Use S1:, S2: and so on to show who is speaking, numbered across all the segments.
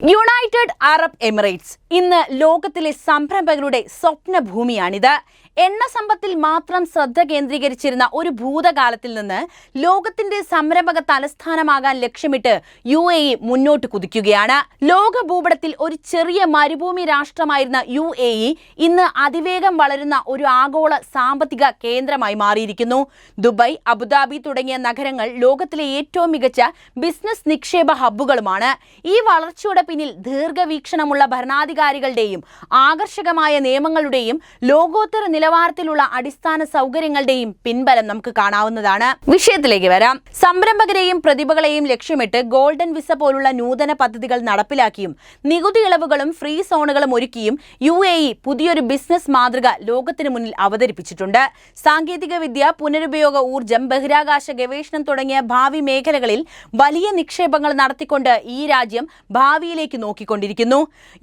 S1: United Arab Emirates ഇന്ന് ലോകത്തിലെ സംരംഭകരുടെ സ്വപ്നഭൂമിയാണിത്. എണ്ണ സമ്പത്തിൽ മാത്രം ശ്രദ്ധ കേന്ദ്രീകരിച്ചിരുന്ന ഒരു ഭൂതകാലത്തിൽ നിന്ന് ലോകത്തിന്റെ സംരംഭക തലസ്ഥാനമാകാൻ ലക്ഷ്യമിട്ട് UAE മുന്നോട്ട് കുതിക്കുകയാണ്. ലോക ഭൂപടത്തിൽ ഒരു ചെറിയ മരുഭൂമി രാഷ്ട്രമായിരുന്ന UAE ഇന്ന് അതിവേഗം വളരുന്ന ഒരു ആഗോള സാമ്പത്തിക കേന്ദ്രമായി മാറിയിരിക്കുന്നു. ദുബായ്, അബുദാബി തുടങ്ങിയ നഗരങ്ങൾ ലോകത്തിലെ ഏറ്റവും മികച്ച ബിസിനസ് നിക്ഷേപ ഹബ്ബുകളുമാണ്. ഈ വളർച്ചയുടെ പിന്നിൽ ദീർഘവീക്ഷണമുള്ള ഭരണാധികാരികളുടെയും ആകർഷകമായ നിയമങ്ങളുടെയും ലോകോത്തര നിലവാരത്തിലുള്ള അടിസ്ഥാന സൗകര്യങ്ങളുടെയും പിൻബലം നമുക്ക് കാണാവുന്നതാണ്. വിഷയത്തിലേക്ക് വരാം. സംരംഭകരെയും പ്രതിഭകളെയും ലക്ഷ്യമിട്ട് ഗോൾഡൻ വിസ പോലുള്ള നൂതന പദ്ധതികൾ നടപ്പിലാക്കിയും നികുതി ഇളവുകളും ഫ്രീ സോണുകളും ഒരുക്കിയും UAE പുതിയൊരു ബിസിനസ് മാതൃക ലോകത്തിന് മുന്നിൽ അവതരിപ്പിച്ചിട്ടുണ്ട്. സാങ്കേതിക വിദ്യ, പുനരുപയോഗ ഊർജം, ബഹിരാകാശ ഗവേഷണം തുടങ്ങിയ ഭാവി മേഖലകളിൽ വലിയ നിക്ഷേപങ്ങൾ നടത്തിക്കൊണ്ട് ഈ രാജ്യം ഭാവിയിലേക്ക് നോക്കിക്കൊണ്ടിരിക്കുന്നു.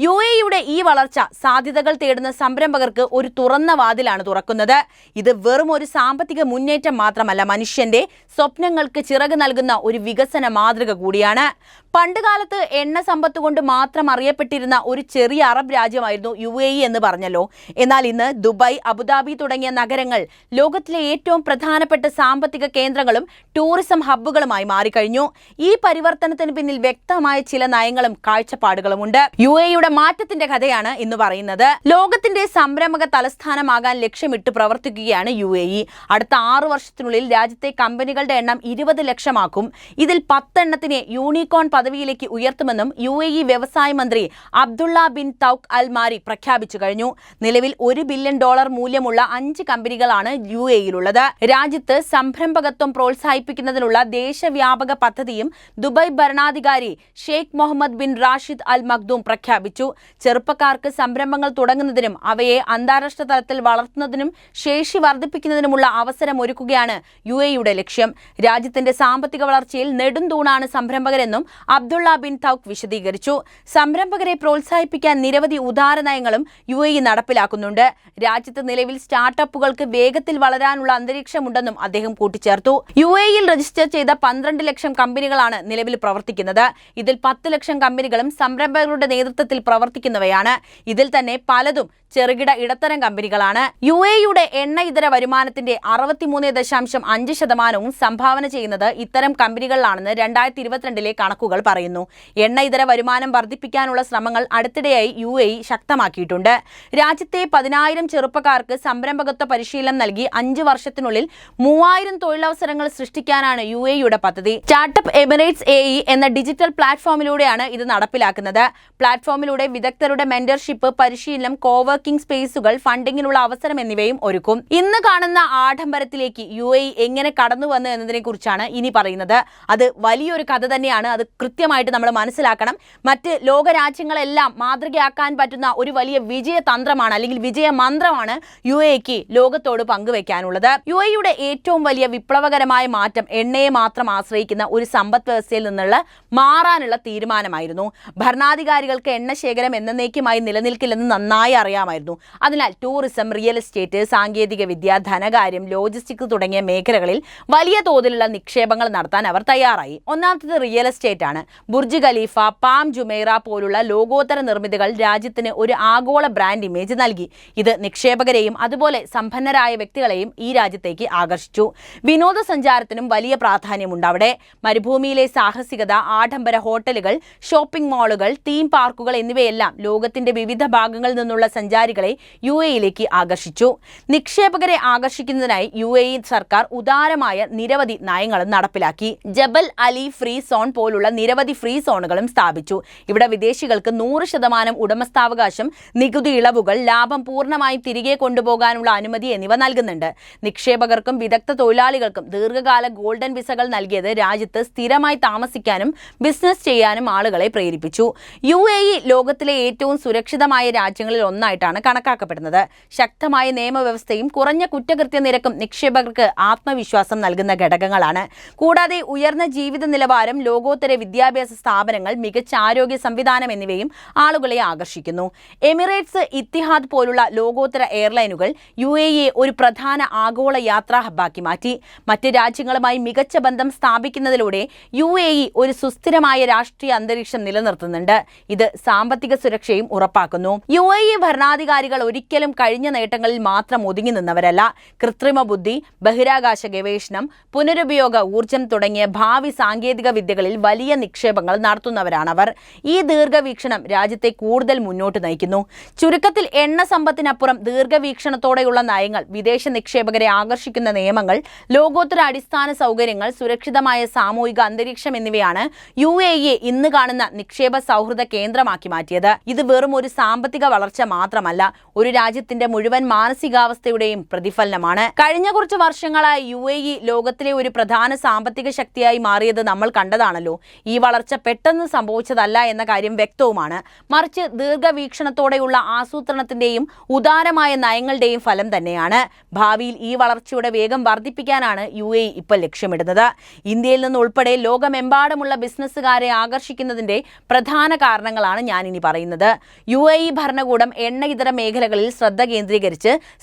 S1: UAEയുടെ ഈ വളർച്ച സാധ്യതകൾ തേടുന്ന സംരംഭകർക്ക് ഒരു തുറന്ന വാതിലാണ് തുറക്കുന്നത്. ഇത് വെറും ഒരു സാമ്പത്തിക മുന്നേറ്റം മാത്രമല്ല, മനുഷ്യന്റെ സ്വപ്നങ്ങൾക്ക് ചിറക് നൽകുന്ന ഒരു വികസന മാതൃക കൂടിയാണ്. പണ്ടുകാലത്ത് എണ്ണ സമ്പത്ത് കൊണ്ട് മാത്രം അറിയപ്പെട്ടിരുന്ന ഒരു ചെറിയ അറബ് രാജ്യമായിരുന്നു UAE എന്ന് പറഞ്ഞല്ലോ. എന്നാൽ ഇന്ന് ദുബായ്, അബുദാബി തുടങ്ങിയ നഗരങ്ങൾ ലോകത്തിലെ ഏറ്റവും പ്രധാനപ്പെട്ട സാമ്പത്തിക കേന്ദ്രങ്ങളും ടൂറിസം ഹബ്ബുകളുമായി മാറിക്കഴിഞ്ഞു. ഈ പരിവർത്തനത്തിന് പിന്നിൽ വ്യക്തമായ ചില നയങ്ങളും കാഴ്ചപ്പാടുകളുമുണ്ട്. UAEയുടെ മാറ്റത്തിന്റെ കഥയാണ് ഇന്ന് പറയുന്നത്. ലോകത്തിന്റെ സംരംഭക തലസ്ഥാനമാകാൻ ലക്ഷ്യമിട്ട് പ്രവർത്തിക്കുകയാണ് UAE. അടുത്ത 6 വർഷത്തിനുള്ളിൽ രാജ്യത്തെ കമ്പനികളുടെ എണ്ണം 20 ലക്ഷമാക്കും. ഇതിൽ 10 എണ്ണത്തിനെ യൂണിക്കോൺ പദവിയിലേക്ക് ഉയർത്തുമെന്നും UAE വ്യവസായ മന്ത്രി അബ്ദുള്ള ബിൻ തൗക്ക് അൽ മാരി പ്രഖ്യാപിച്ചു കഴിഞ്ഞു. നിലവിൽ $1 ബില്യൺ മൂല്യമുള്ള 5 കമ്പനികളാണ് UAEയിലുള്ളത്. രാജ്യത്ത് സംരംഭകത്വം പ്രോത്സാഹിപ്പിക്കുന്നതിനുള്ള ദേശവ്യാപക പദ്ധതിയും ദുബായ് ഭരണാധികാരി ഷെയ്ഖ് മുഹമ്മദ് ബിൻ റാഷിദ് അൽ മഖ്ദൂം പ്രഖ്യാപിച്ചു. ചെറുപ്പക്കാർക്ക് സംരംഭങ്ങൾ തുടങ്ങുന്നതിനും അവയെ അന്താരാഷ്ട്ര തലത്തിൽ വളർത്തുന്നതിനും ശേഷി വർദ്ധിപ്പിക്കുന്നതിനുമുള്ള അവസരം ഒരുക്കുകയാണ് UAEയുടെ ലക്ഷ്യം. രാജ്യത്തിന്റെ സാമ്പത്തിക വളർച്ചയിൽ നെടുംതൂണാണ് സംരംഭകരെന്നും അബ്ദുള്ള ബിൻ തൗക്ക് വിശദീകരിച്ചു. സംരംഭകരെ പ്രോത്സാഹിപ്പിക്കാൻ നിരവധി ഉദാര നയങ്ങളും UAE നടപ്പിലാക്കുന്നുണ്ട്. രാജ്യത്ത് നിലവിൽ സ്റ്റാർട്ടപ്പുകൾക്ക് വേഗത്തിൽ വളരാനുള്ള അന്തരീക്ഷമുണ്ടെന്നും അദ്ദേഹം കൂട്ടിച്ചേർത്തു. UAEയിൽ രജിസ്റ്റർ ചെയ്ത 12 ലക്ഷം കമ്പനികളാണ് നിലവിൽ പ്രവർത്തിക്കുന്നത്. ഇതിൽ 10 ലക്ഷം കമ്പനികളും സംരംഭകരുടെ നേതൃത്വത്തിൽ പ്രവർത്തിക്കുന്നവയാണ്. ഇതിൽ തന്നെ പലതും ചെറുകിട ഇടത്തരം കമ്പനികളാണ്. UAEയുടെ എണ്ണ ഇതര വരുമാനത്തിന്റെ 63.5% സംഭാവന ചെയ്യുന്നത് ഇത്തരം കമ്പനികളിലാണെന്ന് 2022 കണക്കുകൾ പറയുന്നു. എണ്ണ ഇതര വരുമാനം വർദ്ധിപ്പിക്കാനുള്ള ശ്രമങ്ങൾ അടുത്തിടെയായി UAE ശക്തമാക്കിയിട്ടുണ്ട്. രാജ്യത്തെ 10,000 ചെറുപ്പക്കാർക്ക് സംരംഭകത്വ പരിശീലനം നൽകി 5 വർഷത്തിനുള്ളിൽ 3000 തൊഴിലവസരങ്ങൾ സൃഷ്ടിക്കാനാണ് UAEയുടെ പദ്ധതി. സ്റ്റാർട്ടപ്പ് എമിറേറ്റ്സ് AE എന്ന ഡിജിറ്റൽ പ്ലാറ്റ്ഫോമിലൂടെയാണ് ഇത് നടപ്പിലാക്കുന്നത്. പ്ലാറ്റ്ഫോമിലൂടെ വിദഗ്ധരുടെ മെന്റർഷിപ്പ്, പരിശീലനം, കോവർക്കിംഗ് സ്പേസുകൾ, ഫണ്ടിങ്ങിനുള്ള അവസരം എന്നിവയും ഒരുക്കും. ഇന്ന് കാണുന്ന ആഡംബരത്തിലേക്ക് UAE എങ്ങനെ കടന്നു വന്നു എന്നതിനെ കുറിച്ചാണ് ഇനി പറയുന്നത്. അത് വലിയൊരു കഥ തന്നെയാണ്. അത് കൃത്യമായിട്ട് നമ്മൾ മനസ്സിലാക്കണം. മറ്റ് ലോകരാജ്യങ്ങളെല്ലാം മാതൃകയാക്കാൻ പറ്റുന്ന ഒരു വലിയ വിജയതന്ത്രമാണ് അല്ലെങ്കിൽ വിജയമന്ത്രമാണ് UAEക്ക് ലോകത്തോട് പങ്കുവെക്കാനുള്ളത്. UAEയുടെ ഏറ്റവും വലിയ വിപ്ലവകരമായ മാറ്റം എണ്ണയെ മാത്രം ആശ്രയിക്കുന്ന ഒരു സമ്പദ് വ്യവസ്ഥയിൽ നിന്നുള്ള മാറാനുള്ള തീരുമാനമായിരുന്നു. ഭരണാധികാരികൾക്ക് എണ്ണ ശേഖരം എന്നേക്കുമായി നിലനിൽക്കില്ലെന്ന് നന്നായി അറിയാമായിരുന്നു. അതിനാൽ ടൂറിസം, റിയൽ എസ്റ്റേറ്റ്, സാങ്കേതിക വിദ്യ, ധനകാര്യം, ലോജിസ്റ്റിക്സ് തുടങ്ങിയ മേഖലകളിൽ വലിയ തോതിലുള്ള നിക്ഷേപങ്ങൾ നടത്താൻ അവർ തയ്യാറായി. ഒന്നാമത്തേത് റിയൽ എസ്റ്റേറ്റ് ആണ്. ബുർജ് ഖലീഫ, പാം ജുമൈറ പോലുള്ള ലോകോത്തര നിർമ്മിതികൾ രാജ്യത്തിന് ഒരു ആഗോള ബ്രാൻഡ് ഇമേജ് നൽകി. ഇത് നിക്ഷേപകരെയും അതുപോലെ സമ്പന്നരായ വ്യക്തികളെയും ഈ രാജ്യത്തേക്ക് ആകർഷിച്ചു. വിനോദസഞ്ചാരത്തിനും വലിയ പ്രാധാന്യമുണ്ട് അവിടെ. മരുഭൂമിയിലെ സാഹസികത, ആഡംബര ഹോട്ടലുകൾ, ഷോപ്പിംഗ് മാളുകൾ, തീം പാർക്കുകൾ എന്നിവയെല്ലാം ലോകത്തിന്റെ വിവിധ ഭാഗങ്ങളിൽ നിന്നുള്ള സഞ്ചാരികളെ UAEയിലേക്ക് ആകർഷിച്ചു. നിക്ഷേപകരെ ആകർഷിക്കുന്നതിനായി UAE സർക്കാർ ഉദാരമായ നിരവധി നയങ്ങളും നടപ്പിലാക്കി. ജബൽ അലി ഫ്രീ സോൺ പോലുള്ള നിരവധി ഫ്രീ സോണുകളും സ്ഥാപിച്ചു. ഇവിടെ വിദേശികൾക്ക് 100% ഉടമസ്ഥാവകാശം, നികുതി ഇളവുകൾ, ലാഭം പൂർണ്ണമായും തിരികെ കൊണ്ടുപോകാനുള്ള അനുമതി എന്നിവ നൽകുന്നുണ്ട്. നിക്ഷേപകർക്കും വിദഗ്ധ തൊഴിലാളികൾക്കും ദീർഘകാല ഗോൾഡൻ വിസകൾ നൽകിയത് രാജ്യത്ത് സ്ഥിരമായി താമസിക്കാനും ബിസിനസ് ചെയ്യാനും ആളുകളെ പ്രേരിപ്പിച്ചു. UAE ലോകത്തിലെ ഏറ്റവും സുരക്ഷിതമായ രാജ്യങ്ങളിൽ ഒന്നായിട്ടാണ് കണക്കാക്കപ്പെടുന്നത്. ശക്തമായ സുരക്ഷിതമായ നിയമവ്യവസ്ഥയും കുറഞ്ഞ കുറ്റകൃത്യ നിരക്കും നിക്ഷേപകർക്ക് ആത്മവിശ്വാസം നൽകുന്ന ഘടകങ്ങളാണ്. കൂടാതെ ഉയർന്ന ജീവിത നിലവാരം, ലോകോത്തര വിദ്യാഭ്യാസ സ്ഥാപനങ്ങൾ, മികച്ച ആരോഗ്യ സംവിധാനം എന്നിവയും ആളുകളെ ആകർഷിക്കുന്നു. എമിറേറ്റ്സ്, ഇത്തിഹാദ് പോലുള്ള ലോകോത്തര എയർലൈനുകൾ UAE ഒരു പ്രധാന ആഗോള യാത്രാ ഹബ്ബാക്കി മാറ്റി. മറ്റ് രാജ്യങ്ങളുമായി മികച്ച ബന്ധം സ്ഥാപിക്കുന്നതിലൂടെ UAE ഒരു സുസ്ഥിരമായ രാഷ്ട്രീയ അന്തരീക്ഷം നിലനിർത്തുന്നുണ്ട്. ഇത് സാമ്പത്തിക സുരക്ഷയും ഉറപ്പാക്കുന്നു. UAE ഭരണാധികാരികൾ ഒരിക്കലും കഴിഞ്ഞ നേട്ടങ്ങളിൽ മാത്രം ഒതുങ്ങി നിന്നവരല്ല. കൃത്രിമ ബുദ്ധി, ബഹിരാകാശ ഗവേഷണം, പുനരുപയോഗ ഊർജം തുടങ്ങിയ ഭാവി സാങ്കേതിക വിദ്യകളിൽ വലിയ നിക്ഷേപങ്ങൾ നടത്തുന്നവരാണവർ. ഈ ദീർഘവീക്ഷണം രാജ്യത്തെ കൂടുതൽ മുന്നോട്ട് നയിക്കുന്നു. ചുരുക്കത്തിൽ എണ്ണ സമ്പത്തിനപ്പുറം ദീർഘവീക്ഷണത്തോടെയുള്ള നയങ്ങൾ, വിദേശ നിക്ഷേപകരെ ആകർഷിക്കുന്ന നിയമങ്ങൾ, ലോകോത്തര അടിസ്ഥാന സൗകര്യങ്ങൾ, സുരക്ഷിതമായ സാമൂഹിക അന്തരീക്ഷം എന്നിവയാണ് UAE ഇന്ന് കാണുന്ന നിക്ഷേപ സൗഹൃദ കേന്ദ്രമാക്കി മാറ്റിയത്. ഇത് വെറും ഒരു സാമ്പത്തിക വളർച്ച മാത്രമല്ല, ഒരു രാജ്യത്തിന്റെ മുഴുവൻ മാനസികാവസ്ഥയുടെയും പ്രതിഫലനമാണ്. കഴിഞ്ഞ കുറച്ച് വർഷങ്ങളായി UAE ലോകത്തിലെ ഒരു പ്രധാന സാമ്പത്തിക ശക്തിയായി മാറിയത് നമ്മൾ കണ്ടതാണല്ലോ. ഈ വളർച്ച പെട്ടെന്ന് സംഭവിച്ചതല്ല എന്ന കാര്യം വ്യക്തവുമാണ്. മറിച്ച് ദീർഘവീക്ഷണത്തോടെയുള്ള ആസൂത്രണത്തിന്റെയും ഉദാരമായ നയങ്ങളുടെയും ഫലം തന്നെയാണ്. ഭാവിയിൽ ഈ വളർച്ചയുടെ വേഗം വർദ്ധിപ്പിക്കാനാണ് UAE ഇപ്പോൾ ലക്ഷ്യമിടുന്നത്. ഇന്ത്യയിൽ നിന്നുൾപ്പെടെ ലോകമെമ്പാടുമുള്ള ബിസിനസ്സുകാരെ ആകർഷിക്കുന്നതിന്റെ പ്രധാന കാരണങ്ങളാണ് ഞാനിനി പറയുന്നത്. UAE ഭരണകൂടം എണ്ണ ഇതര മേഖലകളിൽ ശ്രദ്ധ കേന്ദ്രീകരിച്ച്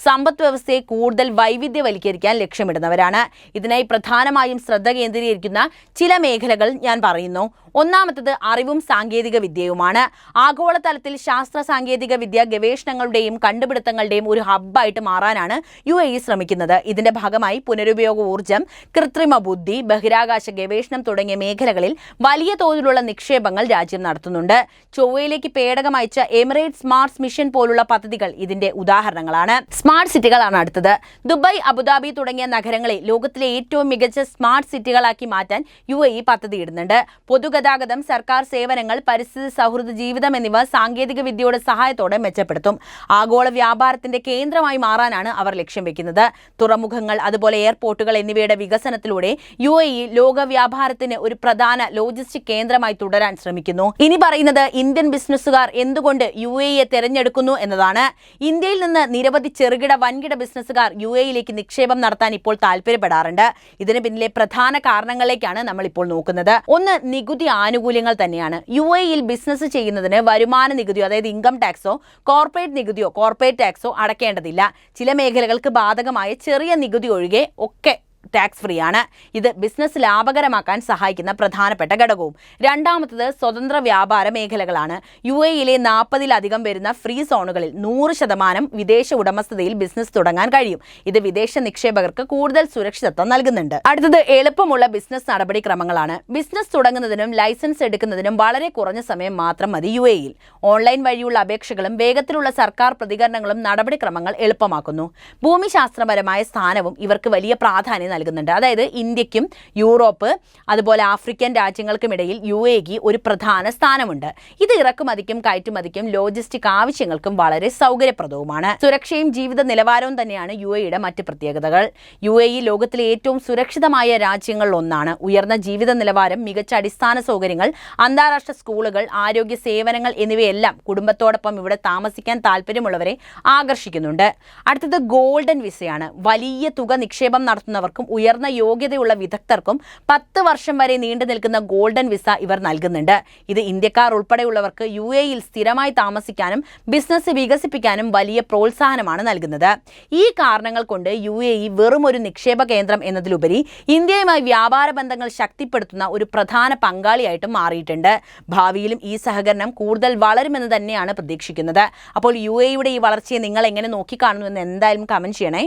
S1: സമ്പദ് വ്യവസ്ഥയെ കൂടുതൽ വൈവിധ്യവൽക്കരിക്കാൻ ലക്ഷ്യമിടുന്നവരാണ്. ഇതിനായി പ്രധാനമായും ശ്രദ്ധ കേന്ദ്രീകരിക്കുന്ന ചില മേഖലകൾ ഞാൻ പറയുന്നു. ഒന്നാമത്തത് അറിവും സാങ്കേതിക വിദ്യയുമാണ്. ആഗോളതലത്തിൽ ശാസ്ത്ര സാങ്കേതിക വിദ്യ ഗവേഷണങ്ങളുടെയും കണ്ടുപിടുത്തങ്ങളുടെയും ഒരു ഹബ്ബായിട്ട് മാറാനാണ് UAE ശ്രമിക്കുന്നത്. ഇതിന്റെ ഭാഗമായി പുനരുപയോഗ ഊർജം, കൃത്രിമ ബുദ്ധി, ബഹിരാകാശ ഗവേഷണം തുടങ്ങിയ മേഖലകളിൽ വലിയ തോതിലുള്ള നിക്ഷേപങ്ങൾ രാജ്യം നടത്തുന്നുണ്ട്. ചൊവ്വയിലേക്ക് പേടകം അയച്ച എമിറേറ്റ്സ് സ്മാർട്ട് മിഷൻ പോലുള്ള പദ്ധതികൾ ഇതിന്റെ ഉദാഹരണങ്ങളാണ്. സ്മാർട്ട് സിറ്റികളാണ് അടുത്തത്. ദുബായ്, അബുദാബി തുടങ്ങിയ നഗരങ്ങളെ ലോകത്തിലെ ഏറ്റവും മികച്ച സ്മാർട്ട് സിറ്റികളാക്കി മാറ്റാൻ UAE പദ്ധതിയിടുന്നുണ്ട്. പൊതുഗതാഗതം, സർക്കാർ സേവനങ്ങൾ, പരിസ്ഥിതി സൗഹൃദ ജീവിതം എന്നിവ സാങ്കേതിക വിദ്യയുടെ സഹായത്തോടെ മെച്ചപ്പെടുത്തും. ആഗോള വ്യാപാരത്തിന്റെ കേന്ദ്രമായി മാറാനാണ് അവർ ലക്ഷ്യം വെക്കുന്നത്. തുറമുഖങ്ങൾ, അതുപോലെ എയർപോർട്ടുകൾ എന്നിവയുടെ വികസനത്തിലൂടെ UAE ലോക വ്യാപാരത്തിന് ഒരു പ്രധാന ലോജിസ്റ്റിക് കേന്ദ്രമായി തുടരാൻ ശ്രമിക്കുന്നു. ഇനി പറയുന്നത് ഇന്ത്യൻ ബിസിനസ്സുകാർ എന്തുകൊണ്ട് UAE തിരഞ്ഞെടുക്കുന്നു എന്നതാണ്. ഇന്ത്യയിൽ നിന്ന് നിരവധി ചെറുകിട വൻകിട ബിസിനസ്സുകാർ UAE-യിലേക്ക് നിക്ഷേപം നടത്താൻ ഇപ്പോൾ താല്പര്യപ്പെടാറുണ്ട്. ഇതിന് പിന്നിലെ പ്രധാന കാരണങ്ങളിലേക്കാണ് നമ്മൾ ഇപ്പോൾ നോക്കുന്നത്. ഒന്ന്, നികുതി ആനുകൂല്യങ്ങൾ തന്നെയാണ്. UAE-യിൽ ബിസിനസ് ചെയ്യുന്നതിന് വരുമാന നികുതിയോ, അതായത് ഇൻകം ടാക്സോ, കോർപ്പറേറ്റ് നികുതിയോ, കോർപ്പറേറ്റ് ടാക്സോ അടക്കേണ്ടതില്ല. ചില മേഖലകൾക്ക് ബാധകമായ ചെറിയ നികുതി ഒഴികെ ഒക്കെ ടാക്സ് ഫ്രീ ആണ്. ഇത് ബിസിനസ് ലാഭകരമാക്കാൻ സഹായിക്കുന്ന പ്രധാനപ്പെട്ട ഘടകവും. രണ്ടാമത്തത് സ്വതന്ത്ര വ്യാപാര മേഖലകളാണ്. UAE-യിലെ 40-ലധികം വരുന്ന ഫ്രീ സോണുകളിൽ 100% വിദേശ ഉടമസ്ഥതയിൽ ബിസിനസ് തുടങ്ങാൻ കഴിയും. ഇത് വിദേശ നിക്ഷേപകർക്ക് കൂടുതൽ സുരക്ഷിതത്വം നൽകുന്നുണ്ട്. അടുത്തത് എളുപ്പമുള്ള ബിസിനസ് നടപടിക്രമങ്ങളാണ്. ബിസിനസ് തുടങ്ങുന്നതിനും ലൈസൻസ് എടുക്കുന്നതിനും വളരെ കുറഞ്ഞ സമയം മാത്രം മതി UAE-യിൽ. ഓൺലൈൻ വഴിയുള്ള അപേക്ഷകളും വേഗത്തിലുള്ള സർക്കാർ പ്രതികരണങ്ങളും നടപടിക്രമങ്ങൾ എളുപ്പമാക്കുന്നു. ഭൂമിശാസ്ത്രപരമായ സ്ഥാനവും ഇവർക്ക് വലിയ പ്രാധാന്യം നൽകുന്നുണ്ട്. അതായത് ഇന്ത്യക്കും യൂറോപ്പ്, അതുപോലെ ആഫ്രിക്കൻ രാജ്യങ്ങൾക്കുമിടയിൽ UAE ഒരു പ്രധാന സ്ഥാനമുണ്ട്. ഇത് ഇറക്കുമതിക്കും കയറ്റുമതിക്കും ലോജിസ്റ്റിക് ആവശ്യങ്ങൾക്കും വളരെ സൗകര്യപ്രദവുമാണ്. സുരക്ഷയും ജീവിത നിലവാരവും തന്നെയാണ് UAE-യുടെ മറ്റ് പ്രത്യേകതകൾ. UAE ലോകത്തിലെ ഏറ്റവും സുരക്ഷിതമായ രാജ്യങ്ങളിൽ ഒന്നാണ്. ഉയർന്ന ജീവിത നിലവാരം, മികച്ച അടിസ്ഥാന സൗകര്യങ്ങൾ, അന്താരാഷ്ട്ര സ്കൂളുകൾ, ആരോഗ്യ സേവനങ്ങൾ എന്നിവയെല്ലാം കുടുംബത്തോടൊപ്പം ഇവിടെ താമസിക്കാൻ താല്പര്യമുള്ളവരെ ആകർഷിക്കുന്നുണ്ട്. അടുത്തത് ഗോൾഡൻ വിസയാണ്. വലിയ തുക നിക്ഷേപം നടത്തുന്നവർക്കും ഉയർന്ന യോഗ്യതയുള്ള വിദഗ്ധർക്കും 10 വർഷം വരെ നീണ്ടു നിൽക്കുന്ന ഗോൾഡൻ വിസ ഇവർ നൽകുന്നുണ്ട്. ഇത് ഇന്ത്യക്കാർ ഉൾപ്പെടെയുള്ളവർക്ക് UAE-യിൽ സ്ഥിരമായി താമസിക്കാനും ബിസിനസ് വികസിപ്പിക്കാനും വലിയ പ്രോത്സാഹനമാണ് നൽകുന്നത്. ഈ കാരണങ്ങൾ കൊണ്ട് UAE വെറും ഒരു നിക്ഷേപ കേന്ദ്രം എന്നതിലുപരി ഇന്ത്യയുമായി വ്യാപാര ബന്ധങ്ങൾ ശക്തിപ്പെടുത്തുന്ന ഒരു പ്രധാന പങ്കാളിയായിട്ട് മാറിയിട്ടുണ്ട്. ഭാവിയിലും ഈ സഹകരണം കൂടുതൽ വളരുമെന്ന് തന്നെയാണ് പ്രതീക്ഷിക്കുന്നത്. അപ്പോൾ UAE-യുടെ ഈ വളർച്ചയെ നിങ്ങൾ എങ്ങനെ നോക്കിക്കാണുന്നു എന്ന് എന്തായാലും കമന്റ് ചെയ്യണേ.